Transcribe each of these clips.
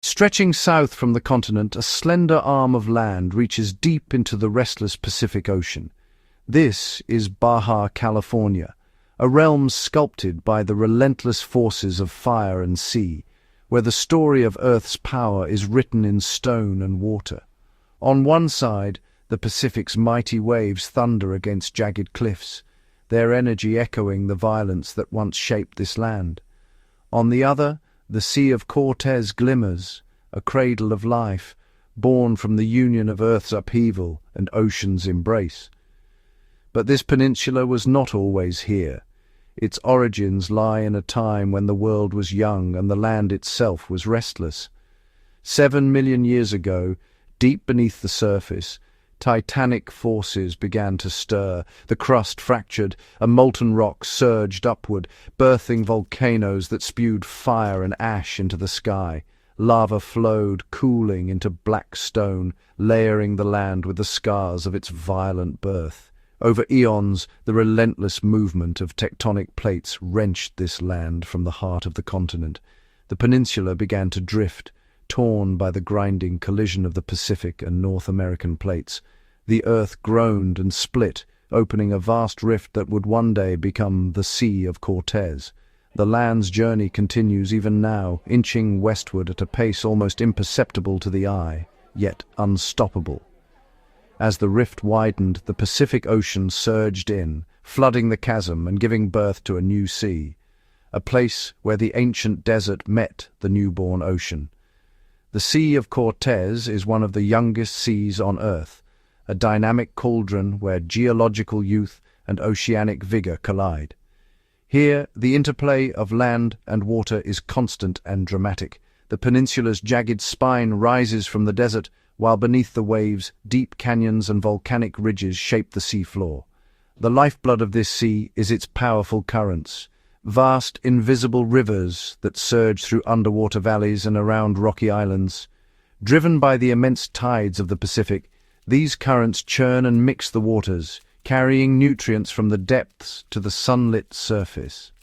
Stretching south from the continent, a slender arm of land reaches deep into the restless Pacific Ocean. This is Baja California, a realm sculpted by the relentless forces of fire and sea, where the story of Earth's power is written in stone and water. On one side, the Pacific's mighty waves thunder against jagged cliffs, their energy echoing the violence that once shaped this land. On the other, the Sea of Cortez glimmers, a cradle of life, born from the union of Earth's upheaval and ocean's embrace. But this peninsula was not always here. Its origins lie in a time when the world was young and the land itself was restless. 7 million years ago, deep beneath the surface, titanic forces began to stir. The crust fractured, a molten rock surged upward, birthing volcanoes that spewed fire and ash into the sky. Lava flowed, cooling into black stone, layering the land with the scars of its violent birth. Over eons, the relentless movement of tectonic plates wrenched this land from the heart of the continent. The peninsula began to drift, torn by the grinding collision of the Pacific and North American plates. The earth groaned and split, opening a vast rift that would one day become the Sea of Cortez. The land's journey continues even now, inching westward at a pace almost imperceptible to the eye, yet unstoppable. As the rift widened, the Pacific Ocean surged in, flooding the chasm and giving birth to a new sea, a place where the ancient desert met the newborn ocean. The Sea of Cortez is one of the youngest seas on Earth, a dynamic cauldron where geological youth and oceanic vigor collide. Here, the interplay of land and water is constant and dramatic. The peninsula's jagged spine rises from the desert, while beneath the waves, deep canyons and volcanic ridges shape the seafloor. The lifeblood of this sea is its powerful currents, vast invisible rivers that surge through underwater valleys and around rocky islands. Driven by the immense tides of the Pacific, these currents churn and mix the waters, carrying nutrients from the depths to the sunlit surface.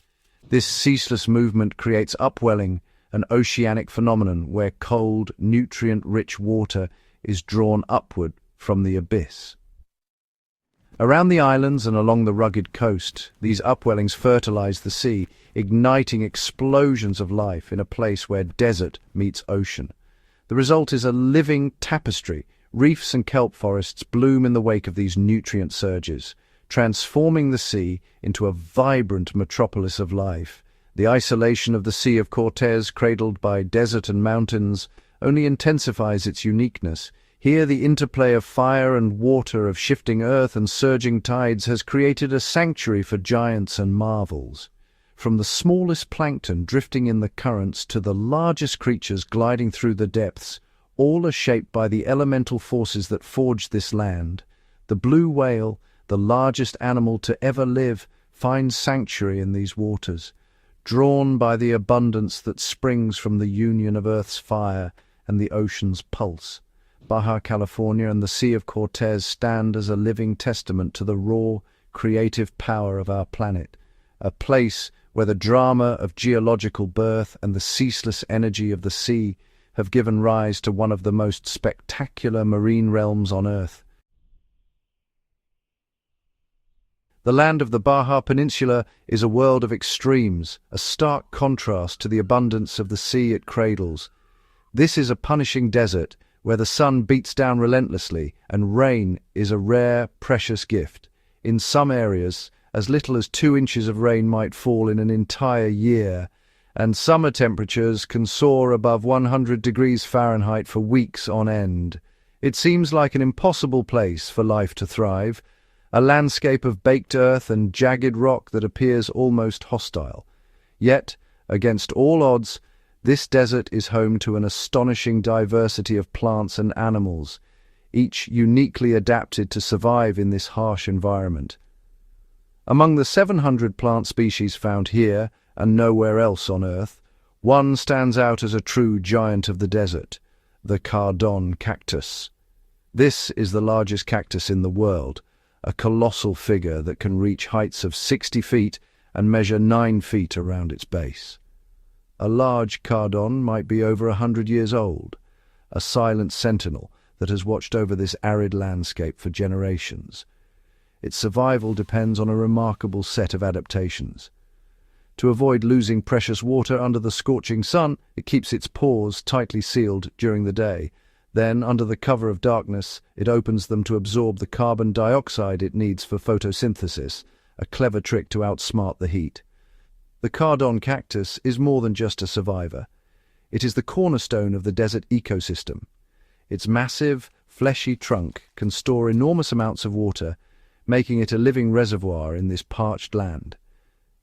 This ceaseless movement creates upwelling, an oceanic phenomenon where cold, nutrient-rich water is drawn upward from the abyss. Around the islands and along the rugged coast, these upwellings fertilize the sea, igniting explosions of life in a place where desert meets ocean. The result is a living tapestry. Reefs and kelp forests bloom in the wake of these nutrient surges, transforming the sea into a vibrant metropolis of life. The isolation of the Sea of Cortez, cradled by desert and mountains, only intensifies its uniqueness. Here, the interplay of fire and water, of shifting earth and surging tides, has created a sanctuary for giants and marvels. From the smallest plankton drifting in the currents to the largest creatures gliding through the depths, all are shaped by the elemental forces that forged this land. The blue whale, the largest animal to ever live, finds sanctuary in these waters, drawn by the abundance that springs from the union of Earth's fire and the ocean's pulse. Baja California and the Sea of Cortez stand as a living testament to the raw, creative power of our planet, a place where the drama of geological birth and the ceaseless energy of the sea have given rise to one of the most spectacular marine realms on Earth. The land of the Baja Peninsula is a world of extremes, a stark contrast to the abundance of the sea it cradles. This is a punishing desert where the sun beats down relentlessly and rain is a rare, precious gift. In some areas, as little as 2 inches of rain might fall in an entire year, and summer temperatures can soar above 100 degrees Fahrenheit for weeks on end. It seems like an impossible place for life to thrive, a landscape of baked earth and jagged rock that appears almost hostile. Yet, against all odds, this desert is home to an astonishing diversity of plants and animals, each uniquely adapted to survive in this harsh environment. Among the 700 plant species found here, and nowhere else on Earth, one stands out as a true giant of the desert, the Cardon cactus. This is the largest cactus in the world, a colossal figure that can reach heights of 60 feet and measure 9 feet around its base. A large cardon might be over 100 years old, a silent sentinel that has watched over this arid landscape for generations. Its survival depends on a remarkable set of adaptations. To avoid losing precious water under the scorching sun, it keeps its pores tightly sealed during the day. Then, under the cover of darkness, it opens them to absorb the carbon dioxide it needs for photosynthesis, a clever trick to outsmart the heat. The cardon cactus is more than just a survivor. It is the cornerstone of the desert ecosystem. Its massive, fleshy trunk can store enormous amounts of water, making it a living reservoir in this parched land.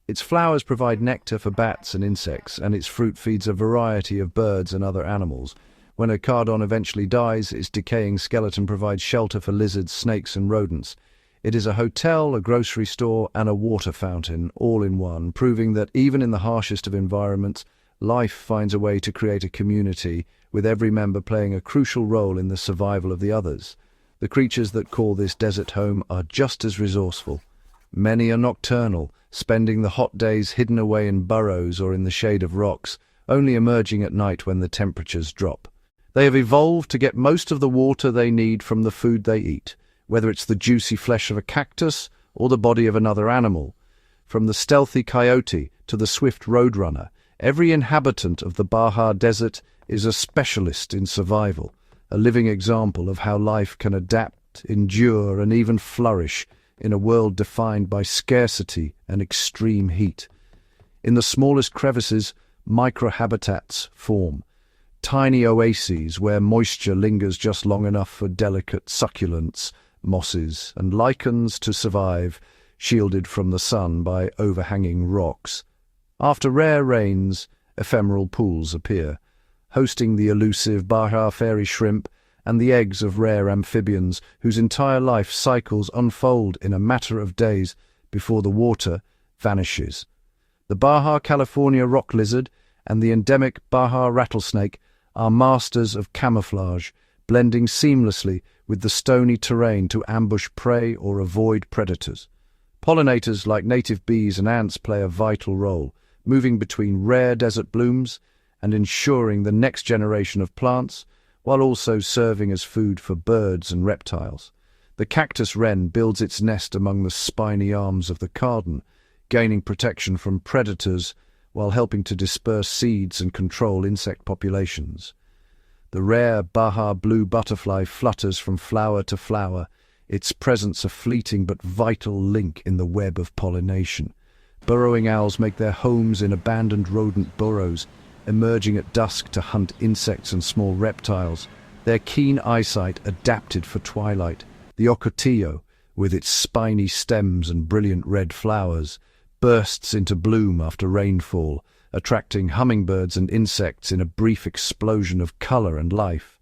Its flowers provide nectar for bats and insects, and its fruit feeds a variety of birds and other animals. When a cardon eventually dies, its decaying skeleton provides shelter for lizards, snakes, and rodents. It is a hotel, a grocery store, and a water fountain, all in one, proving that even in the harshest of environments, life finds a way to create a community, with every member playing a crucial role in the survival of the others. The creatures that call this desert home are just as resourceful. Many are nocturnal, spending the hot days hidden away in burrows or in the shade of rocks, only emerging at night when the temperatures drop. They have evolved to get most of the water they need from the food they eat, whether it's the juicy flesh of a cactus or the body of another animal. From the stealthy coyote to the swift roadrunner, every inhabitant of the Baja Desert is a specialist in survival, a living example of how life can adapt, endure, and even flourish in a world defined by scarcity and extreme heat. In the smallest crevices, microhabitats form, tiny oases where moisture lingers just long enough for delicate succulents, mosses, and lichens to survive, shielded from the sun by overhanging rocks. After rare rains, ephemeral pools appear, hosting the elusive Baja fairy shrimp and the eggs of rare amphibians whose entire life cycles unfold in a matter of days before the water vanishes. The Baja California rock lizard and the endemic Baja rattlesnake are masters of camouflage, blending seamlessly with the stony terrain to ambush prey or avoid predators. Pollinators like native bees and ants play a vital role, moving between rare desert blooms and ensuring the next generation of plants, while also serving as food for birds and reptiles. The cactus wren builds its nest among the spiny arms of the cardon, gaining protection from predators while helping to disperse seeds and control insect populations. The rare Baja blue butterfly flutters from flower to flower, its presence a fleeting but vital link in the web of pollination. Burrowing owls make their homes in abandoned rodent burrows, emerging at dusk to hunt insects and small reptiles, their keen eyesight adapted for twilight. The ocotillo, with its spiny stems and brilliant red flowers, bursts into bloom after rainfall, attracting hummingbirds and insects in a brief explosion of color and life.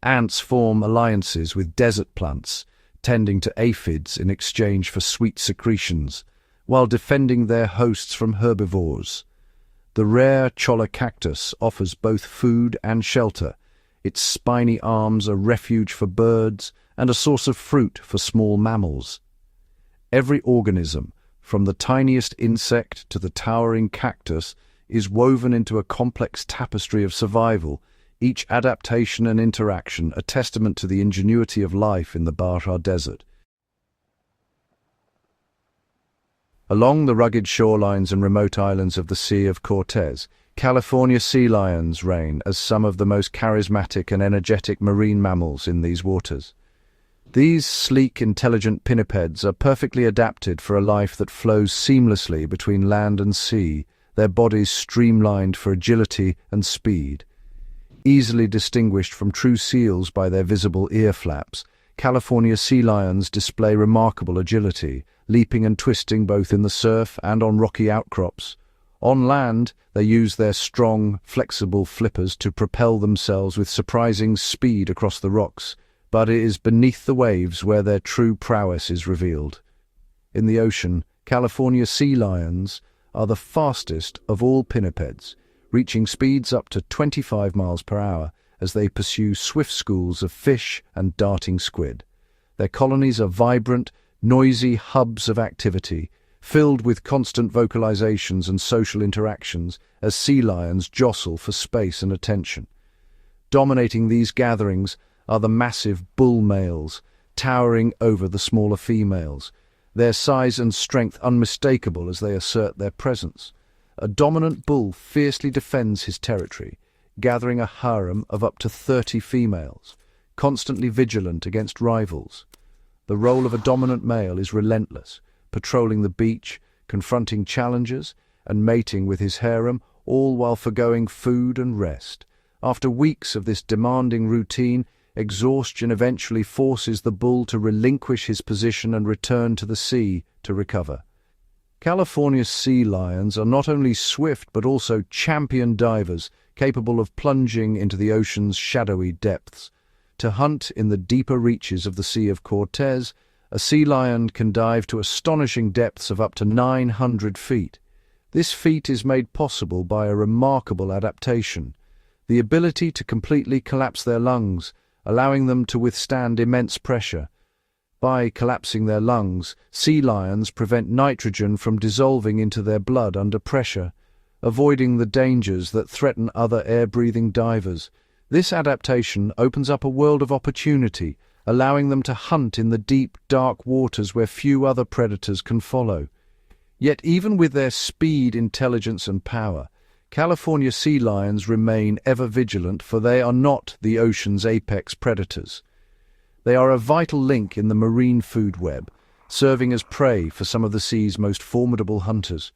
Ants form alliances with desert plants, tending to aphids in exchange for sweet secretions, while defending their hosts from herbivores. The rare cholla cactus offers both food and shelter, its spiny arms a refuge for birds and a source of fruit for small mammals. Every organism, from the tiniest insect to the towering cactus, is woven into a complex tapestry of survival, each adaptation and interaction a testament to the ingenuity of life in the Baja Desert. Along the rugged shorelines and remote islands of the Sea of Cortez, California sea lions reign as some of the most charismatic and energetic marine mammals in these waters. These sleek, intelligent pinnipeds are perfectly adapted for a life that flows seamlessly between land and sea, their bodies streamlined for agility and speed. Easily distinguished from true seals by their visible ear flaps, California sea lions display remarkable agility, leaping and twisting both in the surf and on rocky outcrops. On land, they use their strong, flexible flippers to propel themselves with surprising speed across the rocks, but it is beneath the waves where their true prowess is revealed. In the ocean, California sea lions are the fastest of all pinnipeds, reaching speeds up to 25 miles per hour as they pursue swift schools of fish and darting squid. Their colonies are vibrant, noisy hubs of activity, filled with constant vocalizations and social interactions as sea lions jostle for space and attention. Dominating these gatherings are the massive bull males, towering over the smaller females, their size and strength unmistakable as they assert their presence. A dominant bull fiercely defends his territory, gathering a harem of up to 30 females, constantly vigilant against rivals. The role of a dominant male is relentless, patrolling the beach, confronting challengers, and mating with his harem, all while forgoing food and rest. After weeks of this demanding routine, exhaustion eventually forces the bull to relinquish his position and return to the sea to recover. California's sea lions are not only swift but also champion divers, capable of plunging into the ocean's shadowy depths. To hunt in the deeper reaches of the Sea of Cortez, a sea lion can dive to astonishing depths of up to 900 feet. This feat is made possible by a remarkable adaptation, the ability to completely collapse their lungs, allowing them to withstand immense pressure. By collapsing their lungs, sea lions prevent nitrogen from dissolving into their blood under pressure, avoiding the dangers that threaten other air-breathing divers. This adaptation opens up a world of opportunity, allowing them to hunt in the deep, dark waters where few other predators can follow. Yet even with their speed, intelligence and power, California sea lions remain ever vigilant, for they are not the ocean's apex predators. They are a vital link in the marine food web, serving as prey for some of the sea's most formidable hunters.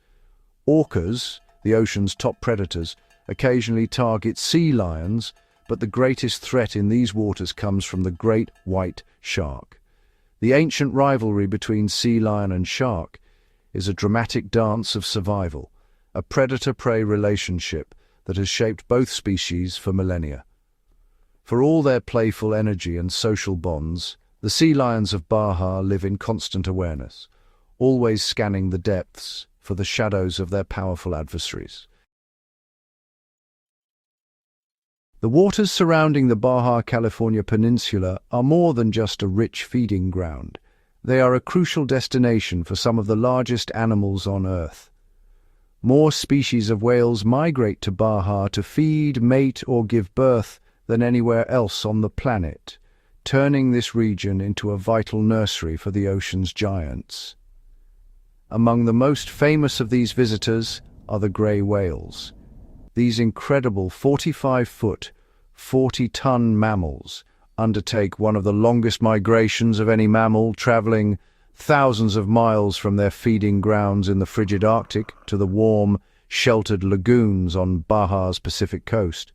Orcas, the ocean's top predators, occasionally target sea lions, but the greatest threat in these waters comes from the great white shark. The ancient rivalry between sea lion and shark is a dramatic dance of survival, a predator-prey relationship that has shaped both species for millennia. For all their playful energy and social bonds, the sea lions of Baja live in constant awareness, always scanning the depths for the shadows of their powerful adversaries. The waters surrounding the Baja California Peninsula are more than just a rich feeding ground. They are a crucial destination for some of the largest animals on Earth. More species of whales migrate to Baja to feed, mate, or give birth than anywhere else on the planet, turning this region into a vital nursery for the ocean's giants. Among the most famous of these visitors are the grey whales. These incredible 45-foot, 40-ton mammals undertake one of the longest migrations of any mammal, traveling thousands of miles from their feeding grounds in the frigid Arctic to the warm, sheltered lagoons on Baja's Pacific coast.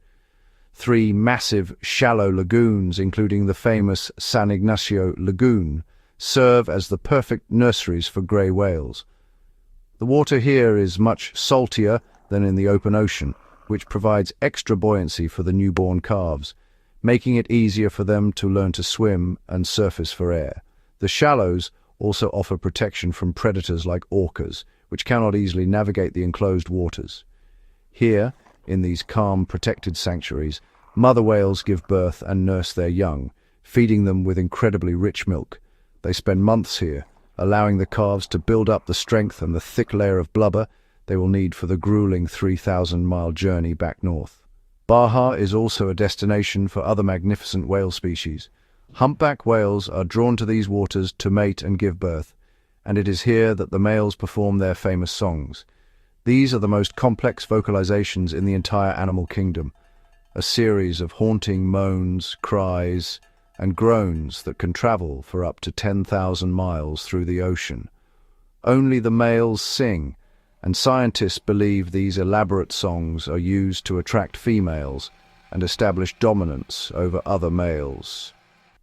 3 massive, shallow lagoons, including the famous San Ignacio Lagoon, serve as the perfect nurseries for grey whales. The water here is much saltier than in the open ocean, which provides extra buoyancy for the newborn calves, making it easier for them to learn to swim and surface for air. The shallows also offer protection from predators like orcas, which cannot easily navigate the enclosed waters. Here, in these calm, protected sanctuaries, mother whales give birth and nurse their young, feeding them with incredibly rich milk. They spend months here, allowing the calves to build up the strength and the thick layer of blubber they will need for the grueling 3,000-mile journey back north. Baja is also a destination for other magnificent whale species. Humpback whales are drawn to these waters to mate and give birth, and it is here that the males perform their famous songs. These are the most complex vocalizations in the entire animal kingdom, a series of haunting moans, cries, and groans that can travel for up to 10,000 miles through the ocean. Only the males sing, and scientists believe these elaborate songs are used to attract females and establish dominance over other males.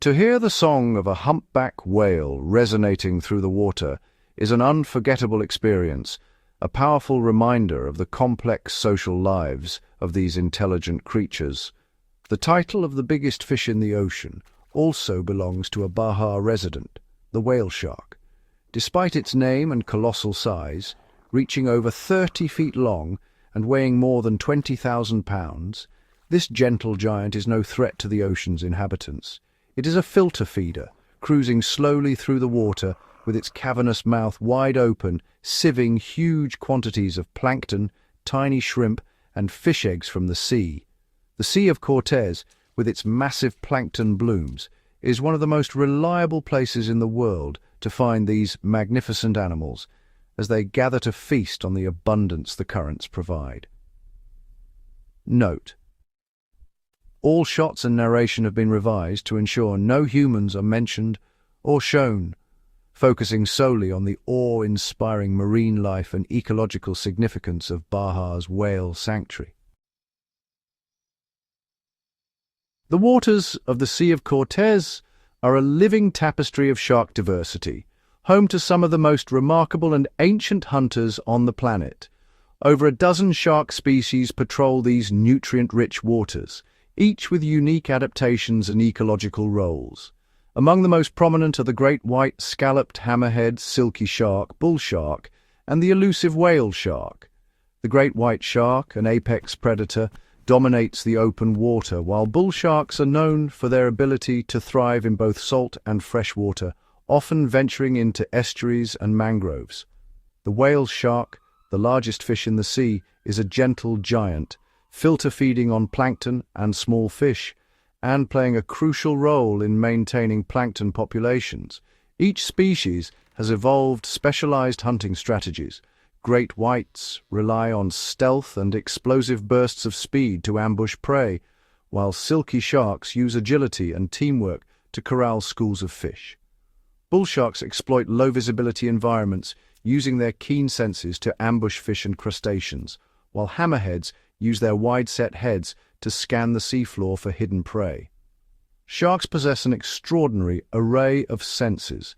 To hear the song of a humpback whale resonating through the water is an unforgettable experience, a powerful reminder of the complex social lives of these intelligent creatures. The title of the biggest fish in the ocean also belongs to a Baja resident, the whale shark. Despite its name and colossal size, reaching over 30 feet long and weighing more than 20,000 pounds, this gentle giant is no threat to the ocean's inhabitants. It is a filter feeder, cruising slowly through the water, with its cavernous mouth wide open, sieving huge quantities of plankton, tiny shrimp, and fish eggs from the sea. The Sea of Cortez, with its massive plankton blooms, is one of the most reliable places in the world to find these magnificent animals, as they gather to feast on the abundance the currents provide. Note: all shots and narration have been revised to ensure no humans are mentioned or shown, focusing solely on the awe-inspiring marine life and ecological significance of Baja's whale sanctuary. The waters of the Sea of Cortez are a living tapestry of shark diversity, home to some of the most remarkable and ancient hunters on the planet. Over a dozen shark species patrol these nutrient-rich waters, each with unique adaptations and ecological roles. Among the most prominent are the great white scalloped hammerhead silky shark, bull shark, and the elusive whale shark. The great white shark, an apex predator, dominates the open water, while bull sharks are known for their ability to thrive in both salt and fresh water, often venturing into estuaries and mangroves. The whale shark, the largest fish in the sea, is a gentle giant, filter feeding on plankton and small fish, and playing a crucial role in maintaining plankton populations. Each species has evolved specialized hunting strategies. Great whites rely on stealth and explosive bursts of speed to ambush prey, while silky sharks use agility and teamwork to corral schools of fish. Bull sharks exploit low-visibility environments, using their keen senses to ambush fish and crustaceans, while hammerheads use their wide-set heads to scan the seafloor for hidden prey. Sharks possess an extraordinary array of senses.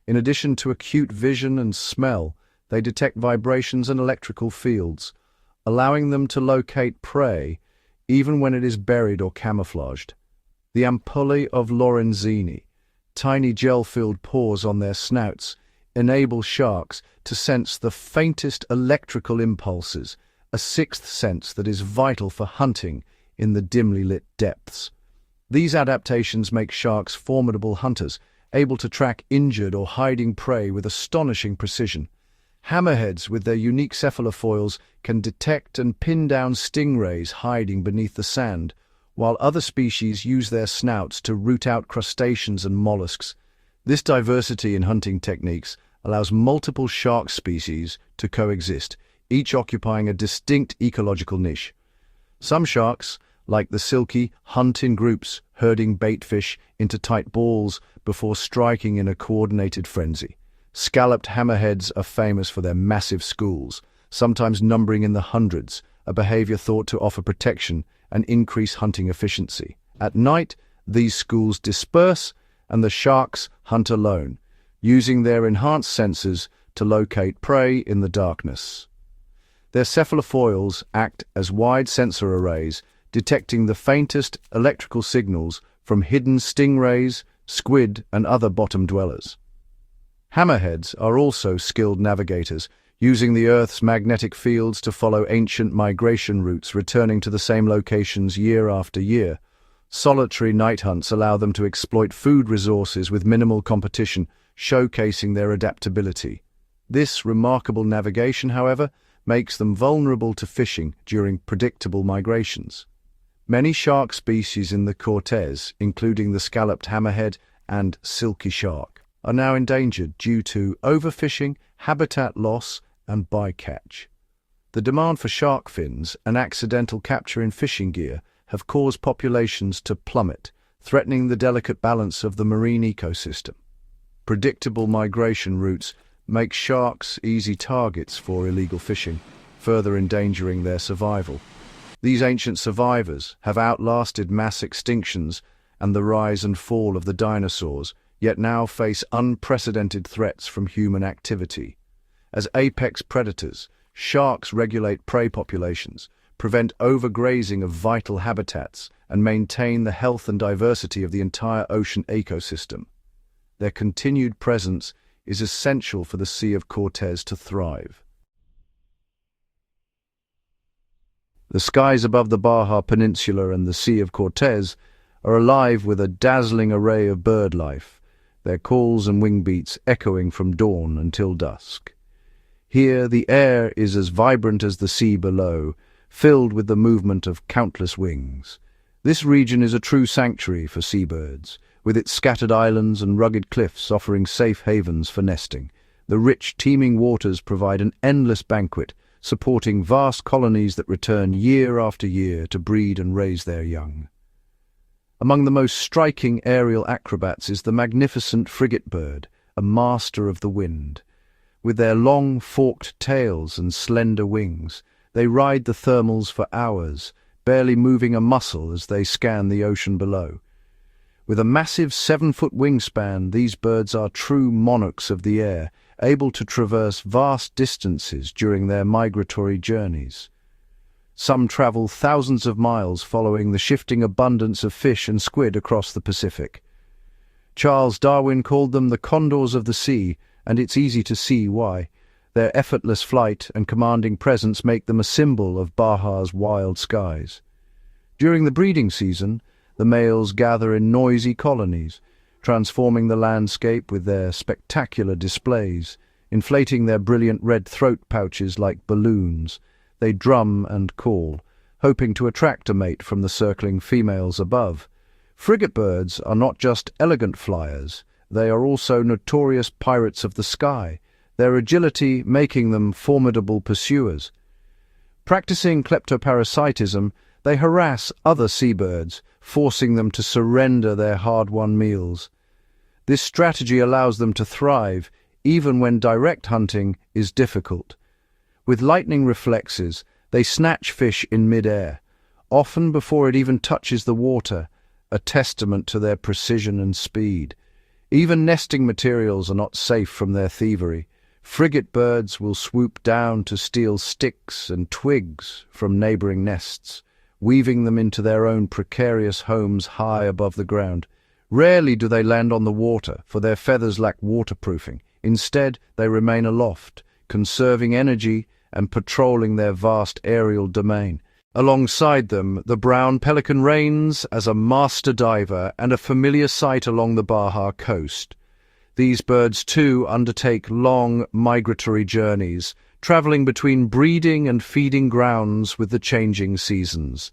In addition to acute vision and smell, they detect vibrations and electrical fields, allowing them to locate prey even when it is buried or camouflaged. The ampullae of Lorenzini, tiny gel-filled pores on their snouts, enable sharks to sense the faintest electrical impulses, a sixth sense that is vital for hunting in the dimly lit depths. These adaptations make sharks formidable hunters, able to track injured or hiding prey with astonishing precision. Hammerheads, with their unique cephalofoils, can detect and pin down stingrays hiding beneath the sand, while other species use their snouts to root out crustaceans and mollusks. This diversity in hunting techniques allows multiple shark species to coexist, each occupying a distinct ecological niche. Some sharks, like the silky, hunt in groups, herding baitfish into tight balls before striking in a coordinated frenzy. Scalloped hammerheads are famous for their massive schools, sometimes numbering in the hundreds, a behavior thought to offer protection and increase hunting efficiency. At night, these schools disperse and the sharks hunt alone, using their enhanced senses to locate prey in the darkness. Their cephalofoils act as wide sensor arrays, detecting the faintest electrical signals from hidden stingrays, squid, and other bottom dwellers. Hammerheads are also skilled navigators, using the Earth's magnetic fields to follow ancient migration routes, returning to the same locations year after year. Solitary night hunts allow them to exploit food resources with minimal competition, showcasing their adaptability. This remarkable navigation, however, makes them vulnerable to fishing during predictable migrations. Many shark species in the Cortez, including the scalloped hammerhead and silky shark, are now endangered due to overfishing, habitat loss, and bycatch. The demand for shark fins and accidental capture in fishing gear have caused populations to plummet, threatening the delicate balance of the marine ecosystem. Predictable migration routes make sharks easy targets for illegal fishing, further endangering their survival. These ancient survivors have outlasted mass extinctions and the rise and fall of the dinosaurs, yet now face unprecedented threats from human activity. As apex predators, sharks regulate prey populations, prevent overgrazing of vital habitats, and maintain the health and diversity of the entire ocean ecosystem. Their continued presence is essential for the Sea of Cortez to thrive. The skies above the Baja Peninsula and the Sea of Cortez are alive with a dazzling array of bird life. their calls and wing beats echoing from dawn until dusk. Here the air is as vibrant as the sea below, filled with the movement of countless wings. This region is a true sanctuary for seabirds, with its scattered islands and rugged cliffs offering safe havens for nesting. The rich, teeming waters provide an endless banquet, supporting vast colonies that return year after year to breed and raise their young. Among the most striking aerial acrobats is the magnificent frigate bird, a master of the wind. With their long, forked tails and slender wings, they ride the thermals for hours, barely moving a muscle as they scan the ocean below. With a massive 7-foot wingspan, these birds are true monarchs of the air, able to traverse vast distances during their migratory journeys. Some travel thousands of miles following the shifting abundance of fish and squid across the Pacific. Charles Darwin called them the condors of the sea, and it's easy to see why. Their effortless flight and commanding presence make them a symbol of Baja's wild skies. During the breeding season, the males gather in noisy colonies, transforming the landscape with their spectacular displays. Inflating their brilliant red throat pouches like balloons, they drum and call, hoping to attract a mate from the circling females above. Frigate birds are not just elegant flyers, they are also notorious pirates of the sky, their agility making them formidable pursuers. Practicing kleptoparasitism, they harass other seabirds, forcing them to surrender their hard-won meals. This strategy allows them to thrive, even when direct hunting is difficult. With lightning reflexes, they snatch fish in mid-air, often before it even touches the water, a testament to their precision and speed. Even nesting materials are not safe from their thievery. Frigate birds will swoop down to steal sticks and twigs from neighboring nests, weaving them into their own precarious homes high above the ground. Rarely do they land on the water, for their feathers lack waterproofing. Instead, they remain aloft, conserving energy and patrolling their vast aerial domain. Alongside them, the brown pelican reigns as a master diver and a familiar sight along the Baja coast. These birds, too, undertake long migratory journeys, traveling between breeding and feeding grounds with the changing seasons.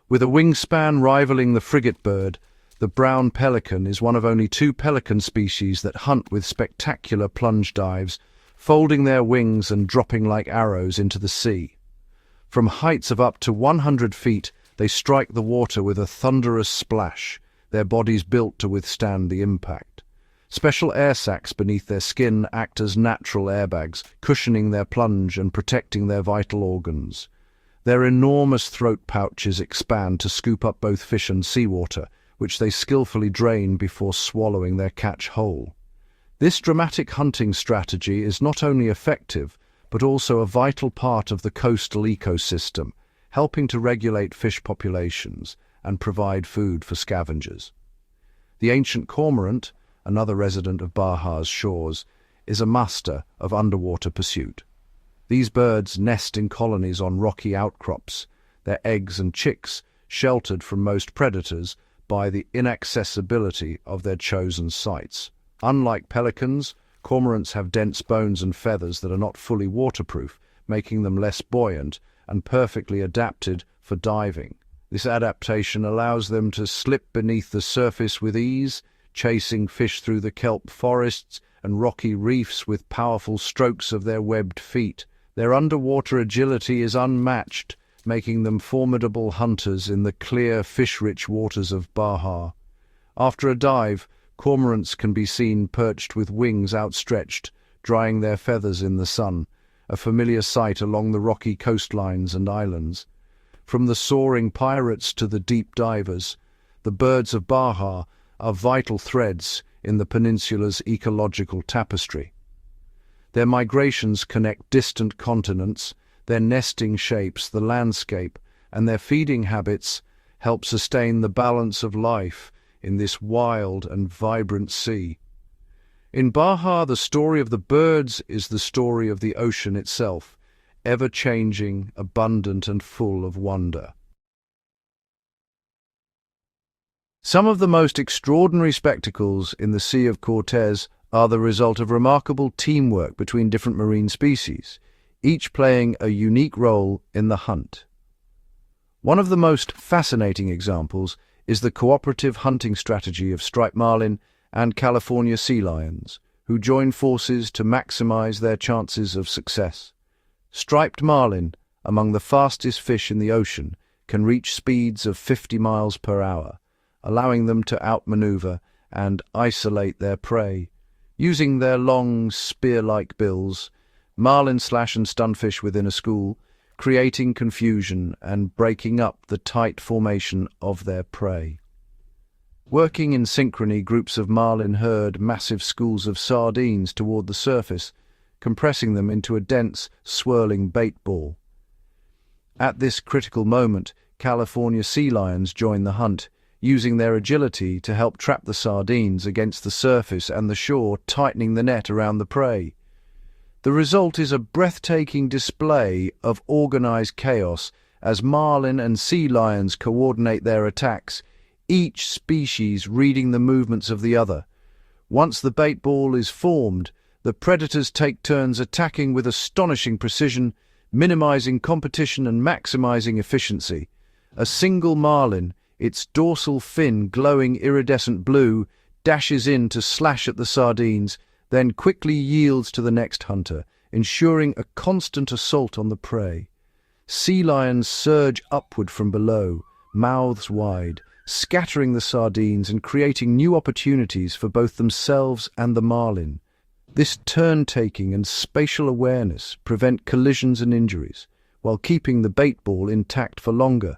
With a wingspan rivaling the frigate bird, the brown pelican is one of only 2 pelican species that hunt with spectacular plunge dives, folding their wings and dropping like arrows into the sea. From heights of up to 100 feet, they strike the water with a thunderous splash, their bodies built to withstand the impact. Special air sacs beneath their skin act as natural airbags, cushioning their plunge and protecting their vital organs. Their enormous throat pouches expand to scoop up both fish and seawater, which they skillfully drain before swallowing their catch whole. This dramatic hunting strategy is not only effective, but also a vital part of the coastal ecosystem, helping to regulate fish populations and provide food for scavengers. The ancient cormorant, another resident of Baja's shores, is a master of underwater pursuit. These birds nest in colonies on rocky outcrops, their eggs and chicks sheltered from most predators by the inaccessibility of their chosen sites. Unlike pelicans, cormorants have dense bones and feathers that are not fully waterproof, making them less buoyant and perfectly adapted for diving. This adaptation allows them to slip beneath the surface with ease, chasing fish through the kelp forests and rocky reefs with powerful strokes of their webbed feet. Their underwater agility is unmatched, making them formidable hunters in the clear, fish-rich waters of Baja. After a dive, cormorants can be seen perched with wings outstretched, drying their feathers in the sun, a familiar sight along the rocky coastlines and islands. From the soaring pirates to the deep divers, the birds of Baja are vital threads in the peninsula's ecological tapestry. Their migrations connect distant continents, their nesting shapes the landscape, and their feeding habits help sustain the balance of life in this wild and vibrant sea. In Baja, the story of the birds is the story of the ocean itself, ever-changing, abundant, and full of wonder. Some of the most extraordinary spectacles in the Sea of Cortez are the result of remarkable teamwork between different marine species, each playing a unique role in the hunt. One of the most fascinating examples is the cooperative hunting strategy of striped marlin and California sea lions, who join forces to maximize their chances of success. Striped marlin, among the fastest fish in the ocean, can reach speeds of 50 miles per hour, allowing them to outmaneuver and isolate their prey. Using their long, spear-like bills, marlin slash and stun fish within a school, creating confusion and breaking up the tight formation of their prey. Working in synchrony, groups of marlin herd massive schools of sardines toward the surface, compressing them into a dense, swirling bait ball. At this critical moment, California sea lions join the hunt, using their agility to help trap the sardines against the surface and the shore, tightening the net around the prey. The result is a breathtaking display of organized chaos as marlin and sea lions coordinate their attacks, each species reading the movements of the other. Once the bait ball is formed, the predators take turns attacking with astonishing precision, minimizing competition and maximizing efficiency. A single marlin, its dorsal fin glowing iridescent blue, dashes in to slash at the sardines, then quickly yields to the next hunter, ensuring a constant assault on the prey. Sea lions surge upward from below, mouths wide, scattering the sardines and creating new opportunities for both themselves and the marlin. This turn-taking and spatial awareness prevent collisions and injuries, while keeping the bait ball intact for longer,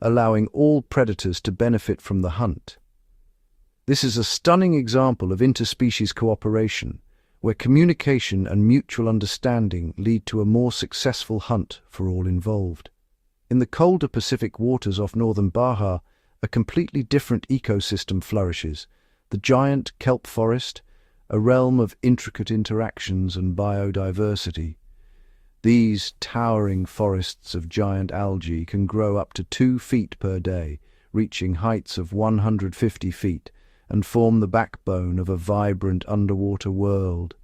allowing all predators to benefit from the hunt. This is a stunning example of interspecies cooperation, where communication and mutual understanding lead to a more successful hunt for all involved. In the colder Pacific waters off northern Baja, a completely different ecosystem flourishes, the giant kelp forest, a realm of intricate interactions and biodiversity. These towering forests of giant algae can grow up to 2 feet per day, reaching heights of 150 feet, and form the backbone of a vibrant underwater world.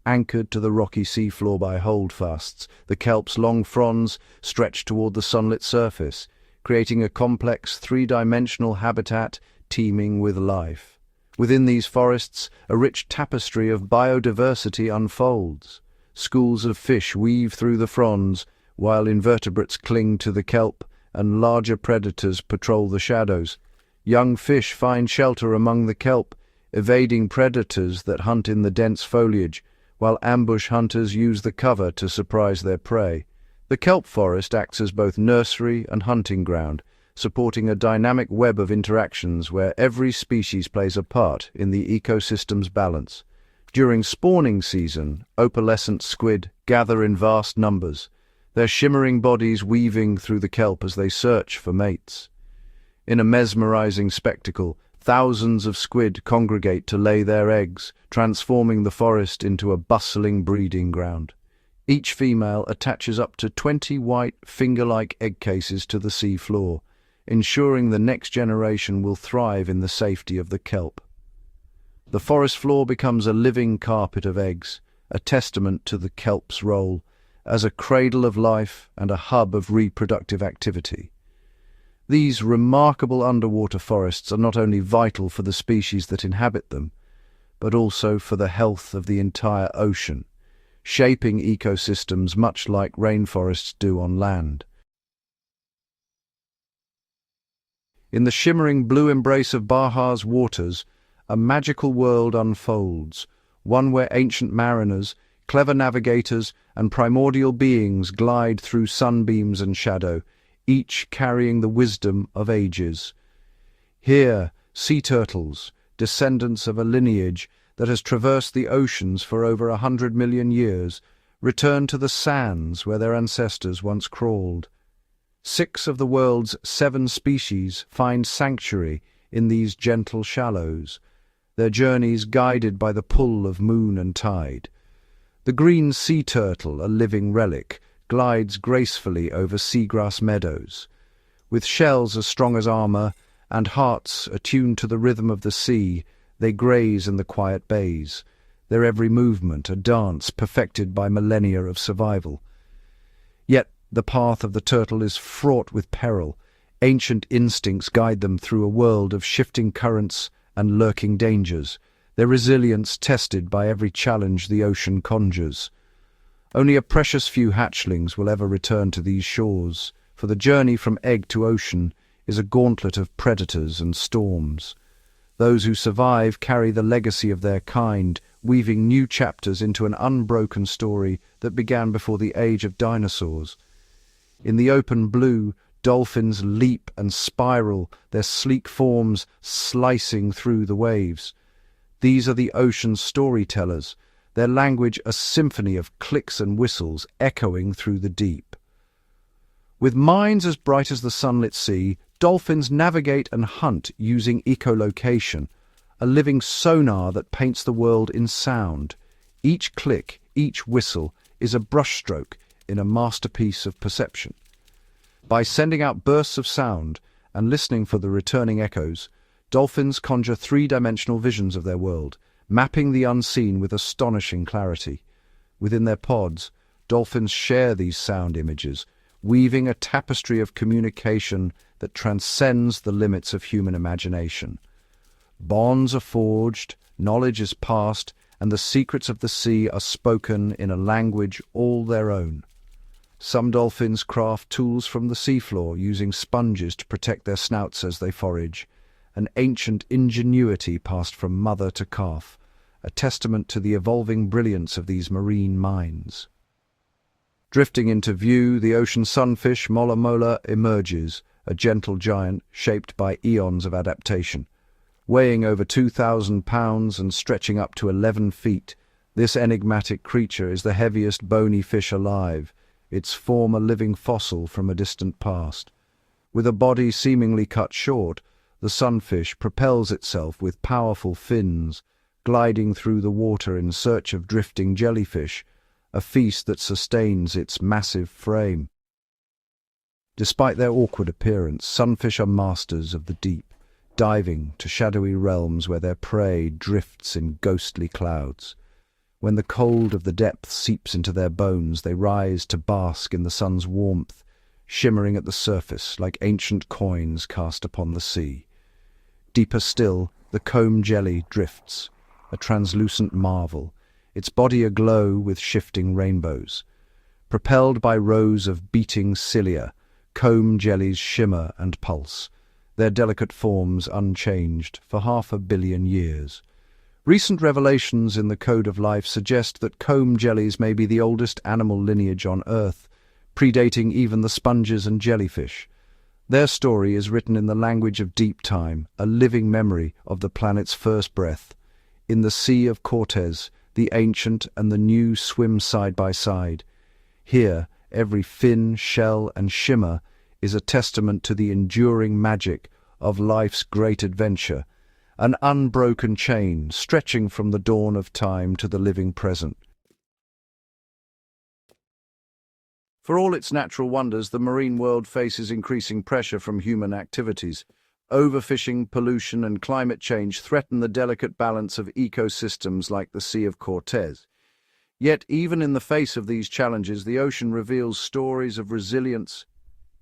Anchored to the rocky seafloor by holdfasts, the kelp's long fronds stretch toward the sunlit surface, creating a complex three-dimensional habitat teeming with life. Within these forests, a rich tapestry of biodiversity unfolds. Schools of fish weave through the fronds, while invertebrates cling to the kelp and larger predators patrol the shadows. Young fish find shelter among the kelp, evading predators that hunt in the dense foliage, while ambush hunters use the cover to surprise their prey. The kelp forest acts as both nursery and hunting ground, supporting a dynamic web of interactions where every species plays a part in the ecosystem's balance. During spawning season, opalescent squid gather in vast numbers, their shimmering bodies weaving through the kelp as they search for mates. In a mesmerizing spectacle, thousands of squid congregate to lay their eggs, transforming the forest into a bustling breeding ground. Each female attaches up to 20 white, finger-like egg cases to the sea floor, ensuring the next generation will thrive in the safety of the kelp. The forest floor becomes a living carpet of eggs, a testament to the kelp's role as a cradle of life and a hub of reproductive activity. These remarkable underwater forests are not only vital for the species that inhabit them, but also for the health of the entire ocean, shaping ecosystems much like rainforests do on land. In the shimmering blue embrace of Baja's waters, a magical world unfolds, one where ancient mariners, clever navigators, and primordial beings glide through sunbeams and shadow, each carrying the wisdom of ages. Here, sea turtles, descendants of a lineage that has traversed the oceans for over 100 million years, return to the sands where their ancestors once crawled. 6 of the world's 7 species find sanctuary in these gentle shallows, their journeys guided by the pull of moon and tide. The green sea turtle, a living relic, glides gracefully over seagrass meadows. With shells as strong as armor and hearts attuned to the rhythm of the sea, they graze in the quiet bays, their every movement a dance perfected by millennia of survival. Yet the path of the turtle is fraught with peril. Ancient instincts guide them through a world of shifting currents and lurking dangers, their resilience tested by every challenge the ocean conjures. Only a precious few hatchlings will ever return to these shores, for the journey from egg to ocean is a gauntlet of predators and storms. Those who survive carry the legacy of their kind, weaving new chapters into an unbroken story that began before the age of dinosaurs. In the open blue, dolphins leap and spiral, their sleek forms slicing through the waves. These are the ocean's storytellers, their language a symphony of clicks and whistles echoing through the deep. With minds as bright as the sunlit sea, dolphins navigate and hunt using echolocation, a living sonar that paints the world in sound. Each click, each whistle, is a brushstroke in a masterpiece of perception. By sending out bursts of sound and listening for the returning echoes, dolphins conjure three-dimensional visions of their world, mapping the unseen with astonishing clarity. Within their pods, dolphins share these sound images, weaving a tapestry of communication that transcends the limits of human imagination. Bonds are forged, knowledge is passed, and the secrets of the sea are spoken in a language all their own. Some dolphins craft tools from the seafloor, using sponges to protect their snouts as they forage, an ancient ingenuity passed from mother to calf, a testament to the evolving brilliance of these marine minds. Drifting into view, the ocean sunfish Mola Mola emerges, a gentle giant shaped by eons of adaptation. Weighing over 2,000 pounds and stretching up to 11 feet, this enigmatic creature is the heaviest bony fish alive, its form a living fossil from a distant past. With a body seemingly cut short, the sunfish propels itself with powerful fins, gliding through the water in search of drifting jellyfish, a feast that sustains its massive frame. Despite their awkward appearance, sunfish are masters of the deep, diving to shadowy realms where their prey drifts in ghostly clouds. When the cold of the depth seeps into their bones, they rise to bask in the sun's warmth, shimmering at the surface like ancient coins cast upon the sea. Deeper still, the comb jelly drifts, a translucent marvel, its body aglow with shifting rainbows. Propelled by rows of beating cilia, comb jellies shimmer and pulse, their delicate forms unchanged for 500 million years. Recent revelations in the code of life suggest that comb jellies may be the oldest animal lineage on Earth, predating even the sponges and jellyfish. Their story is written in the language of deep time, a living memory of the planet's first breath. In the Sea of Cortez, the ancient and the new swim side by side. Here, every fin, shell, and shimmer is a testament to the enduring magic of life's great adventure, an unbroken chain stretching from the dawn of time to the living present. For all its natural wonders, the marine world faces increasing pressure from human activities. Overfishing, pollution, and climate change threaten the delicate balance of ecosystems like the Sea of Cortez. Yet, even in the face of these challenges, the ocean reveals stories of resilience,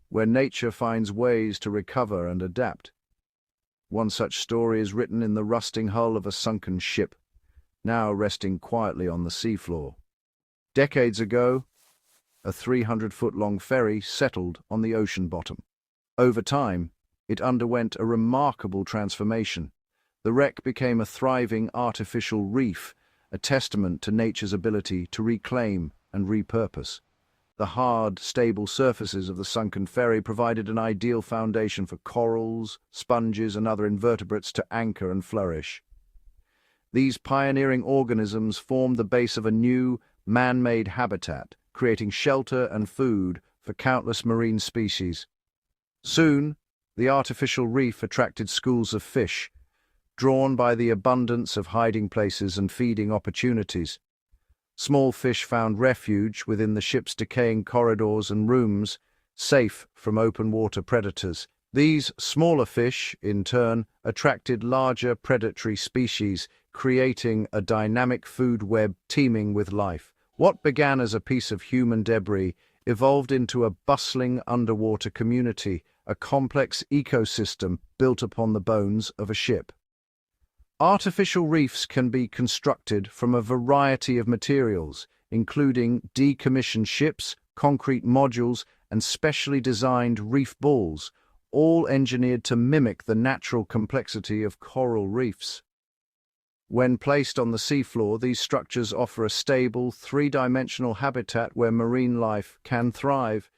where nature finds ways to recover and adapt. One such story is written in the rusting hull of a sunken ship, now resting quietly on the seafloor. Decades ago, a 300-foot-long ferry settled on the ocean bottom. Over time, it underwent a remarkable transformation. The wreck became a thriving artificial reef, a testament to nature's ability to reclaim and repurpose. The hard, stable surfaces of the sunken ferry provided an ideal foundation for corals, sponges, and other invertebrates to anchor and flourish. These pioneering organisms formed the base of a new, man-made habitat, creating shelter and food for countless marine species. Soon, the artificial reef attracted schools of fish, drawn by the abundance of hiding places and feeding opportunities. Small fish found refuge within the ship's decaying corridors and rooms, safe from open-water predators. These smaller fish, in turn, attracted larger predatory species, creating a dynamic food web teeming with life. What began as a piece of human debris evolved into a bustling underwater community, a complex ecosystem built upon the bones of a ship. Artificial reefs can be constructed from a variety of materials, including decommissioned ships, concrete modules, and specially designed reef balls, all engineered to mimic the natural complexity of coral reefs. When placed on the seafloor, these structures offer a stable, three-dimensional habitat where marine life can thrive,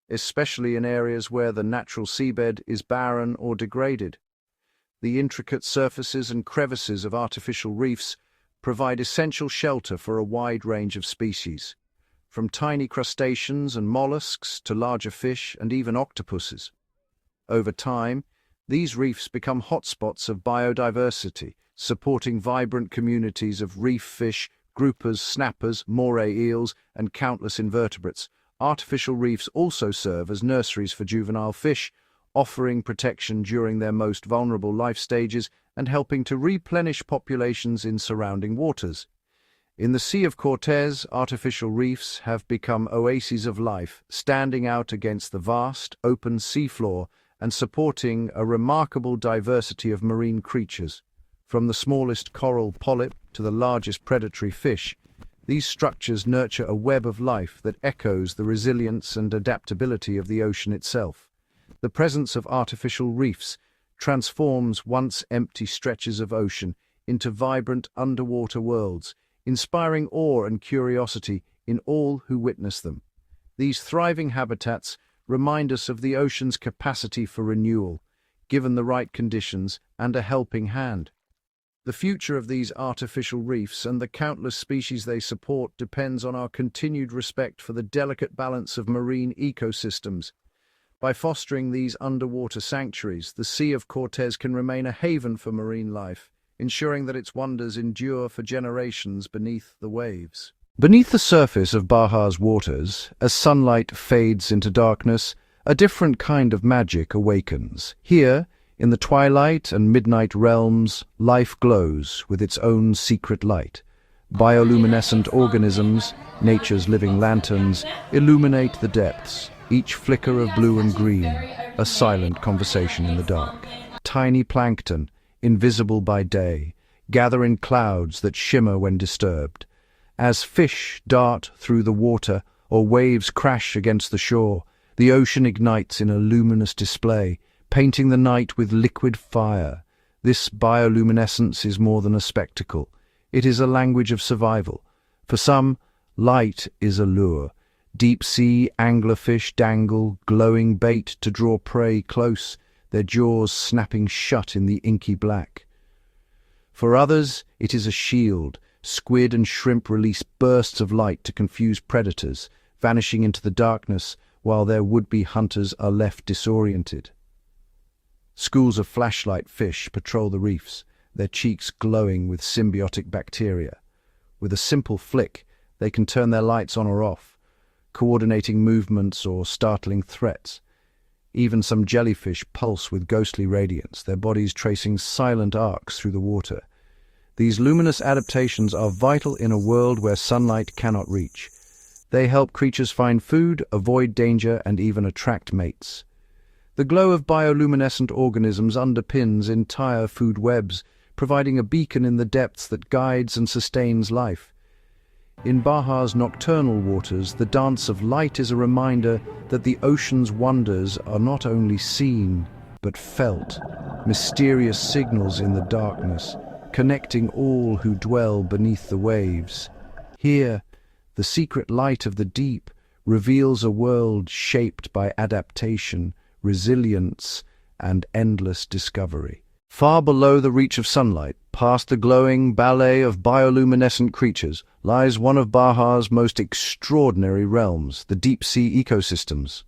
especially in areas where the natural seabed is barren or degraded. The intricate surfaces and crevices of artificial reefs provide essential shelter for a wide range of species, from tiny crustaceans and mollusks to larger fish and even octopuses. Over time, these reefs become hotspots of biodiversity, supporting vibrant communities of reef fish, groupers, snappers, moray eels, and countless invertebrates. Artificial reefs also serve as nurseries for juvenile fish, offering protection during their most vulnerable life stages and helping to replenish populations in surrounding waters. In the Sea of Cortez, artificial reefs have become oases of life, standing out against the vast, open seafloor and supporting a remarkable diversity of marine creatures. From the smallest coral polyp to the largest predatory fish, these structures nurture a web of life that echoes the resilience and adaptability of the ocean itself. The presence of artificial reefs transforms once empty stretches of ocean into vibrant underwater worlds, inspiring awe and curiosity in all who witness them. These thriving habitats remind us of the ocean's capacity for renewal, given the right conditions and a helping hand. The future of these artificial reefs and the countless species they support depends on our continued respect for the delicate balance of marine ecosystems. By fostering these underwater sanctuaries, the Sea of Cortez can remain a haven for marine life, ensuring that its wonders endure for generations beneath the waves. Beneath the surface of Baja's waters, as sunlight fades into darkness, a different kind of magic awakens. Here, in the twilight and midnight realms, life glows with its own secret light. Bioluminescent organisms, nature's living lanterns, illuminate the depths, each flicker of blue and green, a silent conversation in the dark. Tiny plankton, invisible by day, gather in clouds that shimmer when disturbed. As fish dart through the water or waves crash against the shore, the ocean ignites in a luminous display, painting the night with liquid fire. This bioluminescence is more than a spectacle. It is a language of survival. For some, light is a lure. Deep-sea anglerfish dangle glowing bait to draw prey close, their jaws snapping shut in the inky black. For others, it is a shield. Squid and shrimp release bursts of light to confuse predators, vanishing into the darkness while their would-be hunters are left disoriented. Schools of flashlight fish patrol the reefs, their cheeks glowing with symbiotic bacteria. With a simple flick, they can turn their lights on or off, coordinating movements or startling threats. Even some jellyfish pulse with ghostly radiance, their bodies tracing silent arcs through the water. These luminous adaptations are vital in a world where sunlight cannot reach. They help creatures find food, avoid danger, and even attract mates. The glow of bioluminescent organisms underpins entire food webs, providing a beacon in the depths that guides and sustains life. In Baja's nocturnal waters, the dance of light is a reminder that the ocean's wonders are not only seen, but felt, mysterious signals in the darkness, connecting all who dwell beneath the waves. Here, the secret light of the deep reveals a world shaped by adaptation, resilience, and endless discovery. Far below the reach of sunlight, past the glowing ballet of bioluminescent creatures, lies one of Baja's most extraordinary realms, the deep-sea ecosystems.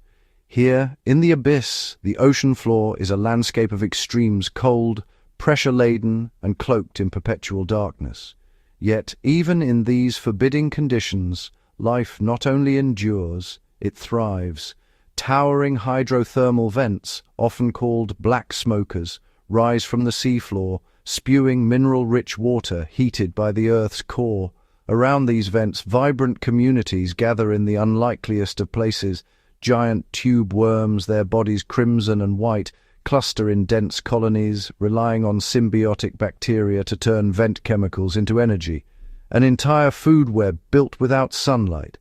Here, in the abyss, the ocean floor is a landscape of extremes, cold, pressure-laden, and cloaked in perpetual darkness. Yet, even in these forbidding conditions, life not only endures, it thrives. Towering hydrothermal vents, often called black smokers, rise from the seafloor, spewing mineral-rich water heated by the Earth's core. Around these vents, vibrant communities gather in the unlikeliest of places. Giant tube worms, their bodies crimson and white, cluster in dense colonies, relying on symbiotic bacteria to turn vent chemicals into energy. An entire food web built without sunlight.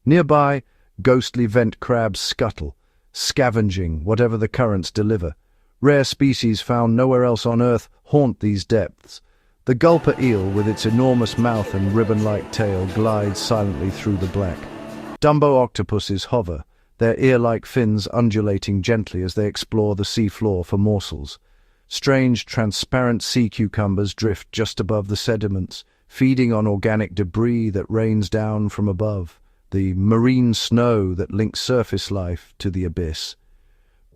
Nearby, ghostly vent crabs scuttle, scavenging whatever the currents deliver. Rare species found nowhere else on Earth haunt these depths. The gulper eel, with its enormous mouth and ribbon-like tail, glides silently through the black. Dumbo octopuses hover, their ear-like fins undulating gently as they explore the seafloor for morsels. Strange, transparent sea cucumbers drift just above the sediments, feeding on organic debris that rains down from above, the marine snow that links surface life to the abyss.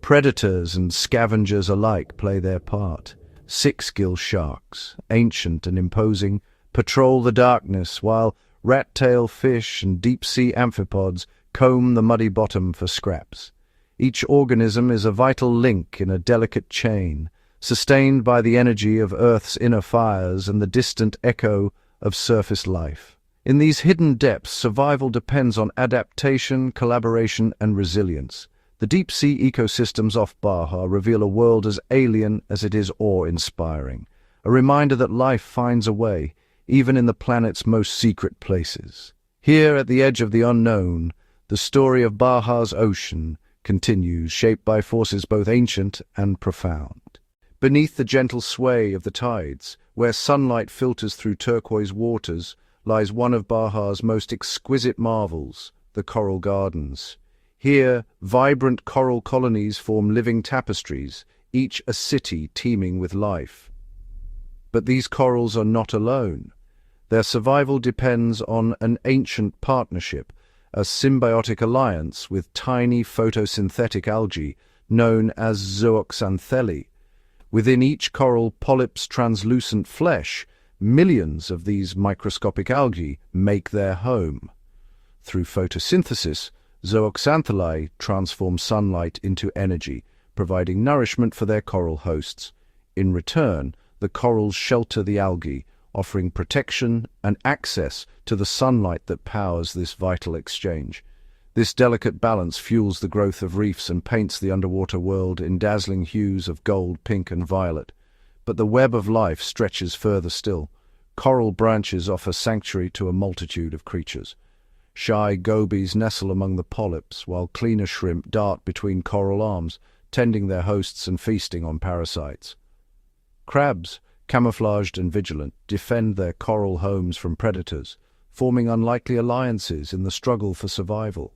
Predators and scavengers alike play their part. Six-gill sharks, ancient and imposing, patrol the darkness, while rat-tail fish and deep-sea amphipods comb the muddy bottom for scraps. Each organism is a vital link in a delicate chain, sustained by the energy of Earth's inner fires and the distant echo of surface life. In these hidden depths, survival depends on adaptation, collaboration, and resilience. The deep-sea ecosystems off Baja reveal a world as alien as it is awe-inspiring, a reminder that life finds a way, even in the planet's most secret places. Here, at the edge of the unknown, the story of Baja's ocean continues, shaped by forces both ancient and profound. Beneath the gentle sway of the tides, where sunlight filters through turquoise waters, lies one of Baja's most exquisite marvels, the coral gardens. Here, vibrant coral colonies form living tapestries, each a city teeming with life. But these corals are not alone. Their survival depends on an ancient partnership, a symbiotic alliance with tiny photosynthetic algae known as zooxanthellae. Within each coral polyp's translucent flesh, millions of these microscopic algae make their home. Through photosynthesis, zooxanthellae transform sunlight into energy, providing nourishment for their coral hosts. In return, the corals shelter the algae, offering protection and access to the sunlight that powers this vital exchange. This delicate balance fuels the growth of reefs and paints the underwater world in dazzling hues of gold, pink, and violet. But the web of life stretches further still. Coral branches offer sanctuary to a multitude of creatures. Shy gobies nestle among the polyps, while cleaner shrimp dart between coral arms, tending their hosts and feasting on parasites. Crabs, camouflaged and vigilant, defend their coral homes from predators, forming unlikely alliances in the struggle for survival.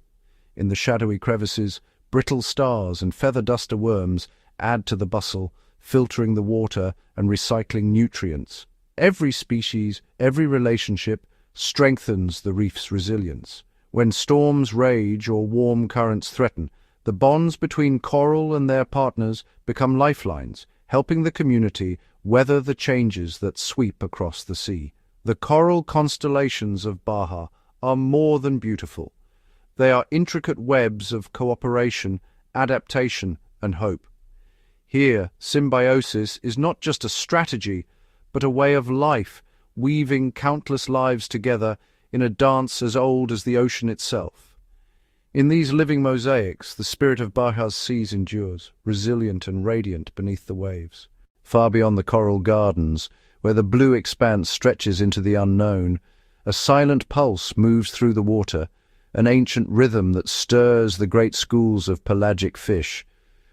In the shadowy crevices, brittle stars and feather duster worms add to the bustle, filtering the water and recycling nutrients. Every species, every relationship, strengthens the reef's resilience. When storms rage or warm currents threaten, the bonds between coral and their partners become lifelines, helping the community weather the changes that sweep across the sea. The coral constellations of Baja are more than beautiful. They are intricate webs of cooperation, adaptation, and hope. Here, symbiosis is not just a strategy, but a way of life, weaving countless lives together in a dance as old as the ocean itself. In these living mosaics, the spirit of Baja's seas endures, resilient and radiant beneath the waves. Far beyond the coral gardens, where the blue expanse stretches into the unknown, a silent pulse moves through the water, an ancient rhythm that stirs the great schools of pelagic fish.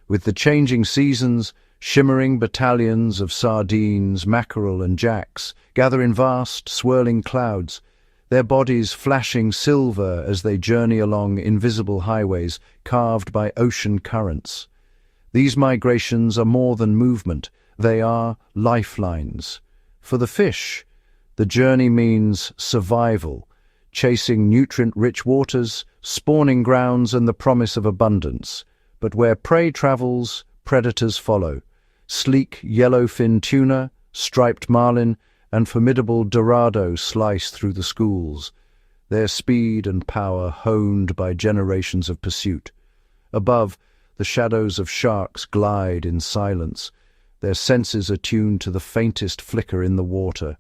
With the changing seasons, shimmering battalions of sardines, mackerel, and jacks gather in vast, swirling clouds, their bodies flashing silver as they journey along invisible highways carved by ocean currents. These migrations are more than movement, they are lifelines. For the fish, the journey means survival, chasing nutrient-rich waters, spawning grounds, and the promise of abundance. But where prey travels, predators follow. Sleek yellowfin tuna, striped marlin, and formidable dorado slice through the schools, their speed and power honed by generations of pursuit. Above, the shadows of sharks glide in silence, their senses attuned to the faintest flicker in the water.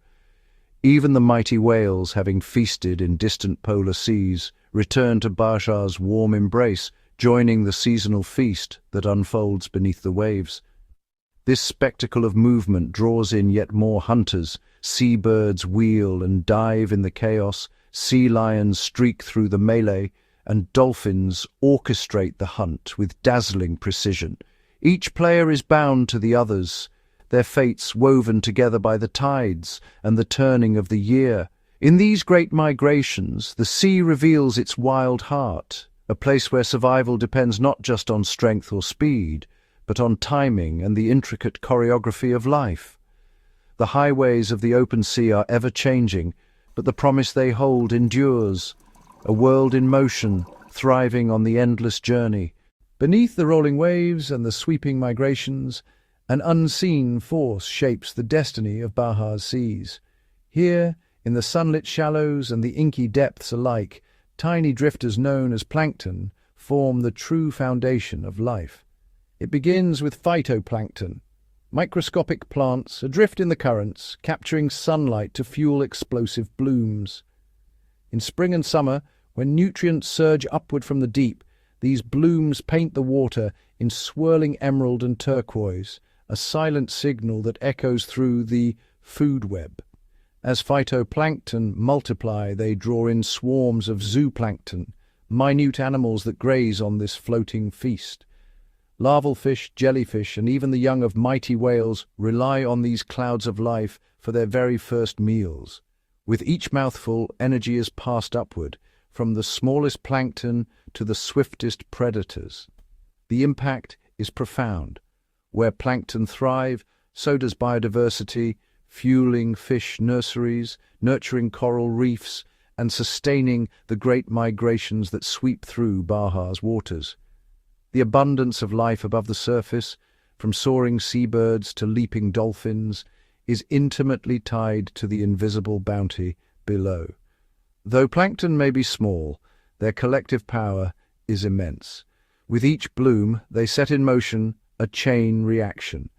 Even the mighty whales, having feasted in distant polar seas, return to Baja's warm embrace, joining the seasonal feast that unfolds beneath the waves. This spectacle of movement draws in yet more hunters. Seabirds wheel and dive in the chaos, sea lions streak through the melee, and dolphins orchestrate the hunt with dazzling precision. Each player is bound to the others, their fates woven together by the tides and the turning of the year. In these great migrations, the sea reveals its wild heart, a place where survival depends not just on strength or speed, but on timing and the intricate choreography of life. The highways of the open sea are ever-changing, but the promise they hold endures, a world in motion, thriving on the endless journey. Beneath the rolling waves and the sweeping migrations, an unseen force shapes the destiny of Baja's seas. Here, in the sunlit shallows and the inky depths alike, tiny drifters known as plankton form the true foundation of life. It begins with phytoplankton, microscopic plants adrift in the currents, capturing sunlight to fuel explosive blooms. In spring and summer, when nutrients surge upward from the deep, these blooms paint the water in swirling emerald and turquoise, a silent signal that echoes through the food web. As phytoplankton multiply, they draw in swarms of zooplankton, minute animals that graze on this floating feast. Larval fish, jellyfish, and even the young of mighty whales rely on these clouds of life for their very first meals. With each mouthful, energy is passed upward, from the smallest plankton to the swiftest predators. The impact is profound. Where plankton thrive, so does biodiversity, fueling fish nurseries, nurturing coral reefs, and sustaining the great migrations that sweep through Baja's waters. The abundance of life above the surface, from soaring seabirds to leaping dolphins, is intimately tied to the invisible bounty below. Though plankton may be small, their collective power is immense. With each bloom, they set in motion a chain reaction,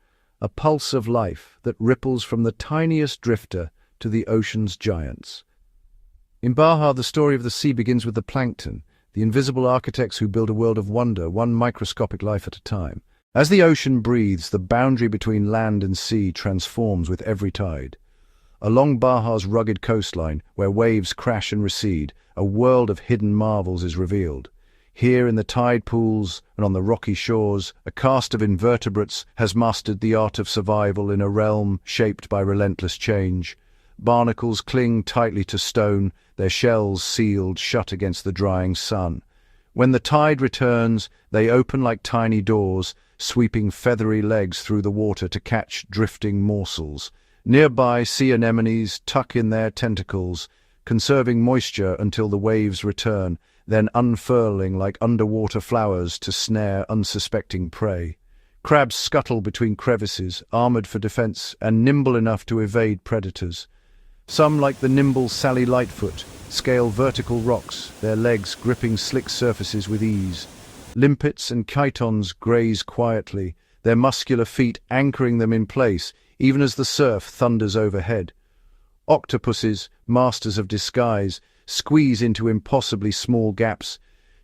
a pulse of life that ripples from the tiniest drifter to the ocean's giants. In Baja, the story of the sea begins with the plankton, the invisible architects who build a world of wonder, one microscopic life at a time. As the ocean breathes, the boundary between land and sea transforms with every tide. Along Baja's rugged coastline, where waves crash and recede, a world of hidden marvels is revealed. Here in the tide pools and on the rocky shores, a caste of invertebrates has mastered the art of survival in a realm shaped by relentless change. Barnacles cling tightly to stone, their shells sealed shut against the drying sun. When the tide returns, they open like tiny doors, sweeping feathery legs through the water to catch drifting morsels. Nearby, sea anemones tuck in their tentacles, conserving moisture until the waves return, then unfurling like underwater flowers to snare unsuspecting prey. Crabs scuttle between crevices, armored for defense and nimble enough to evade predators. Some, like the nimble Sally Lightfoot, scale vertical rocks, their legs gripping slick surfaces with ease. Limpets and chitons graze quietly, their muscular feet anchoring them in place, even as the surf thunders overhead. Octopuses, masters of disguise, squeeze into impossibly small gaps,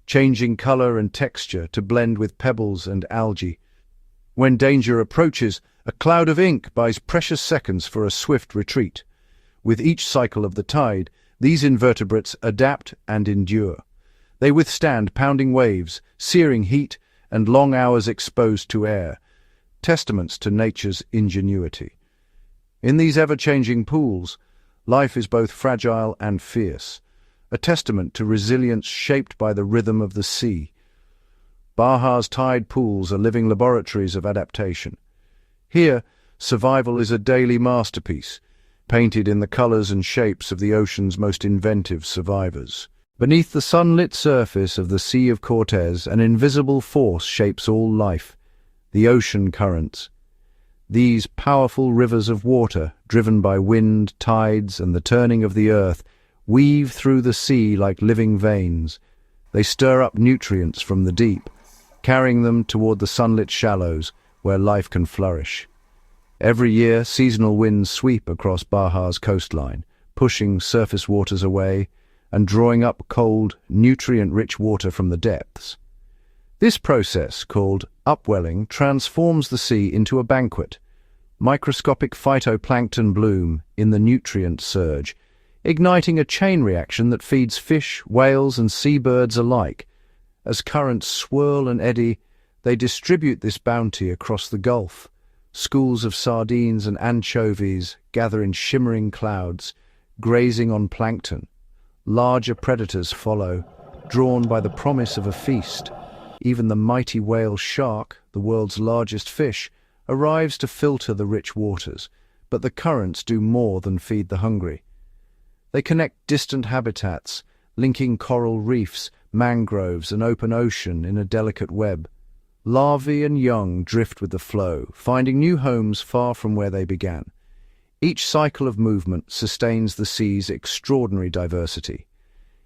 changing color and texture to blend with pebbles and algae. When danger approaches, a cloud of ink buys precious seconds for a swift retreat. With each cycle of the tide, these invertebrates adapt and endure. They withstand pounding waves, searing heat, and long hours exposed to air, testaments to nature's ingenuity. In these ever-changing pools, life is both fragile and fierce, a testament to resilience shaped by the rhythm of the sea. Baja's tide pools are living laboratories of adaptation. Here, survival is a daily masterpiece, painted in the colors and shapes of the ocean's most inventive survivors. Beneath the sunlit surface of the Sea of Cortez, an invisible force shapes all life, the ocean currents. These powerful rivers of water, driven by wind, tides, and the turning of the earth, weave through the sea like living veins. They stir up nutrients from the deep, carrying them toward the sunlit shallows where life can flourish. Every year, seasonal winds sweep across Baja's coastline, pushing surface waters away and drawing up cold, nutrient-rich water from the depths. This process, called upwelling, transforms the sea into a banquet. Microscopic phytoplankton bloom in the nutrient surge, igniting a chain reaction that feeds fish, whales, and seabirds alike. As currents swirl and eddy, they distribute this bounty across the Gulf. Schools of sardines and anchovies gather in shimmering clouds, grazing on plankton. Larger predators follow, drawn by the promise of a feast. Even the mighty whale shark, the world's largest fish, arrives to filter the rich waters, but the currents do more than feed the hungry. They connect distant habitats, linking coral reefs, mangroves, and open ocean in a delicate web. Larvae and young drift with the flow, finding new homes far from where they began. Each cycle of movement sustains the sea's extraordinary diversity.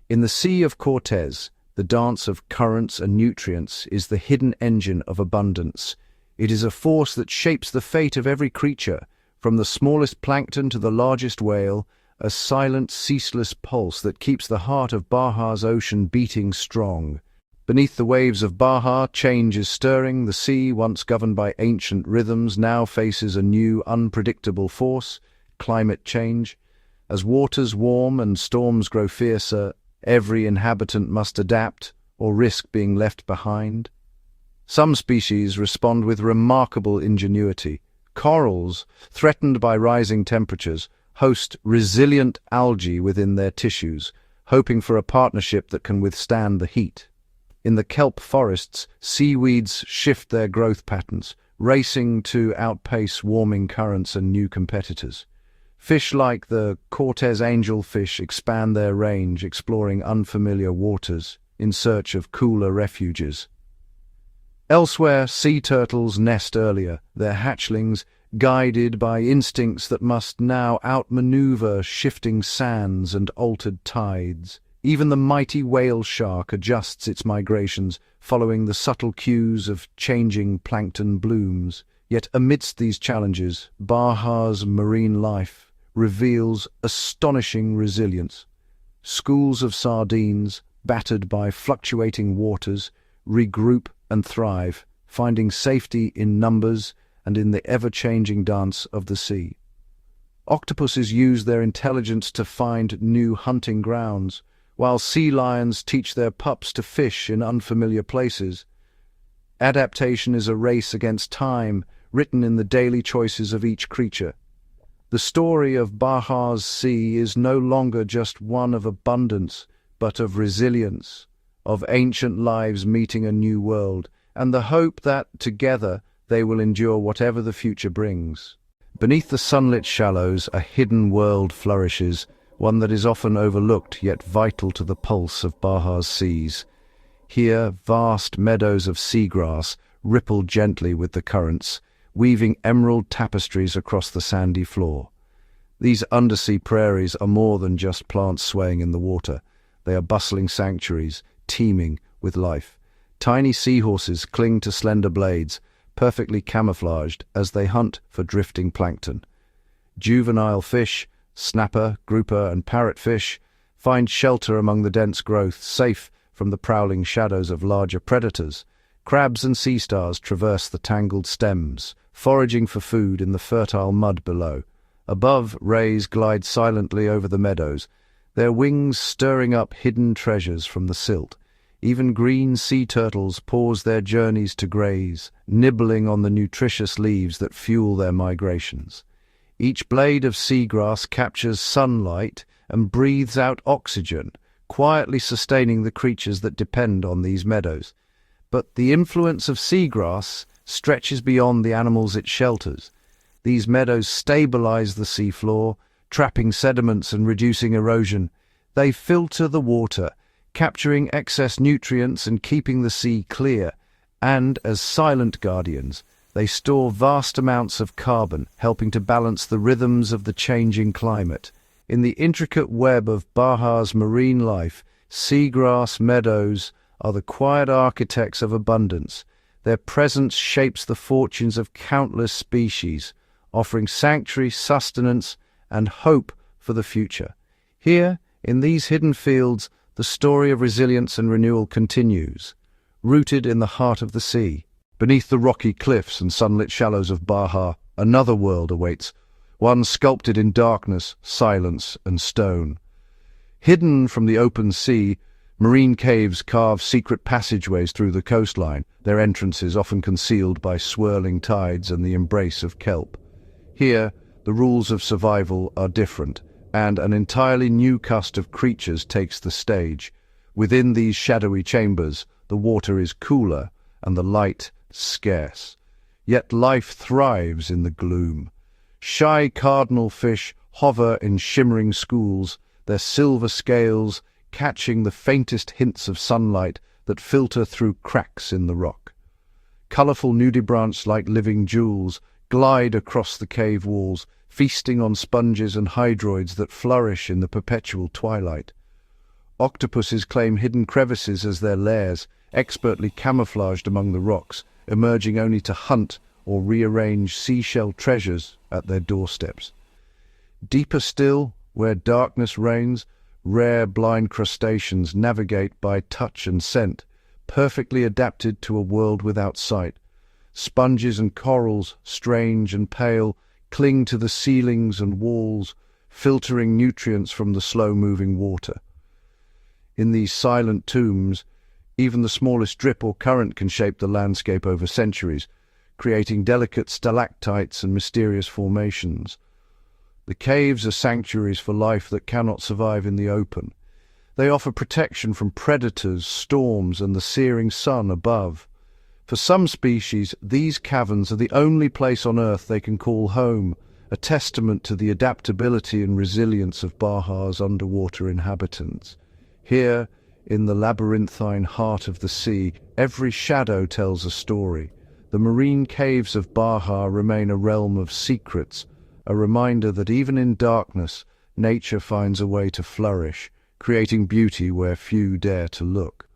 In the Sea of Cortez, the dance of currents and nutrients is the hidden engine of abundance. It is a force that shapes the fate of every creature, from the smallest plankton to the largest whale, a silent, ceaseless pulse that keeps the heart of Baja's ocean beating strong. Beneath the waves of Baja, change is stirring. The sea, once governed by ancient rhythms, now faces a new, unpredictable force, climate change. As waters warm and storms grow fiercer, every inhabitant must adapt or risk being left behind. Some species respond with remarkable ingenuity. Corals, threatened by rising temperatures, host resilient algae within their tissues, hoping for a partnership that can withstand the heat. In the kelp forests, seaweeds shift their growth patterns, racing to outpace warming currents and new competitors. Fish like the Cortez angelfish expand their range, exploring unfamiliar waters in search of cooler refuges. Elsewhere, sea turtles nest earlier, their hatchlings guided by instincts that must now outmaneuver shifting sands and altered tides. Even the mighty whale shark adjusts its migrations, following the subtle cues of changing plankton blooms. Yet amidst these challenges, Baja's marine life reveals astonishing resilience. Schools of sardines, battered by fluctuating waters, regroup and thrive, finding safety in numbers and in the ever-changing dance of the sea. Octopuses use their intelligence to find new hunting grounds, while sea lions teach their pups to fish in unfamiliar places. Adaptation is a race against time, written in the daily choices of each creature. The story of Baja's sea is no longer just one of abundance, but of resilience, of ancient lives meeting a new world, and the hope that, together, they will endure whatever the future brings. Beneath the sunlit shallows, a hidden world flourishes, one that is often overlooked yet vital to the pulse of Baja's seas. Here, vast meadows of seagrass ripple gently with the currents, weaving emerald tapestries across the sandy floor. These undersea prairies are more than just plants swaying in the water. They are bustling sanctuaries, teeming with life. Tiny seahorses cling to slender blades, perfectly camouflaged as they hunt for drifting plankton. Juvenile fish, snapper, grouper, and parrotfish find shelter among the dense growth, safe from the prowling shadows of larger predators. Crabs and sea stars traverse the tangled stems, foraging for food in the fertile mud below. Above, rays glide silently over the meadows, their wings stirring up hidden treasures from the silt. Even green sea turtles pause their journeys to graze, nibbling on the nutritious leaves that fuel their migrations. Each blade of seagrass captures sunlight and breathes out oxygen, quietly sustaining the creatures that depend on these meadows. But the influence of seagrass stretches beyond the animals it shelters. These meadows stabilize the seafloor, trapping sediments and reducing erosion. They filter the water, capturing excess nutrients and keeping the sea clear. And, as silent guardians, they store vast amounts of carbon, helping to balance the rhythms of the changing climate. In the intricate web of Baja's marine life, seagrass meadows are the quiet architects of abundance. Their presence shapes the fortunes of countless species, offering sanctuary, sustenance, and hope for the future. Here, in these hidden fields, the story of resilience and renewal continues, rooted in the heart of the sea. Beneath the rocky cliffs and sunlit shallows of Baja, another world awaits, one sculpted in darkness, silence, and stone. Hidden from the open sea, marine caves carve secret passageways through the coastline, their entrances often concealed by swirling tides and the embrace of kelp. Here, the rules of survival are different, and an entirely new cast of creatures takes the stage. Within these shadowy chambers, the water is cooler and the light scarce. Yet life thrives in the gloom. Shy cardinal fish hover in shimmering schools, their silver scales catching the faintest hints of sunlight that filter through cracks in the rock. Colorful nudibranchs like living jewels glide across the cave walls, feasting on sponges and hydroids that flourish in the perpetual twilight. Octopuses claim hidden crevices as their lairs, expertly camouflaged among the rocks, emerging only to hunt or rearrange seashell treasures at their doorsteps. Deeper still, where darkness reigns, rare blind crustaceans navigate by touch and scent, perfectly adapted to a world without sight. Sponges and corals, strange and pale, cling to the ceilings and walls, filtering nutrients from the slow-moving water. In these silent tombs, even the smallest drip or current can shape the landscape over centuries, creating delicate stalactites and mysterious formations. The caves are sanctuaries for life that cannot survive in the open. They offer protection from predators, storms, and the searing sun above. For some species, these caverns are the only place on Earth they can call home, a testament to the adaptability and resilience of Baja's underwater inhabitants. Here, in the labyrinthine heart of the sea, every shadow tells a story. The marine caves of Baja remain a realm of secrets, a reminder that even in darkness, nature finds a way to flourish, creating beauty where few dare to look.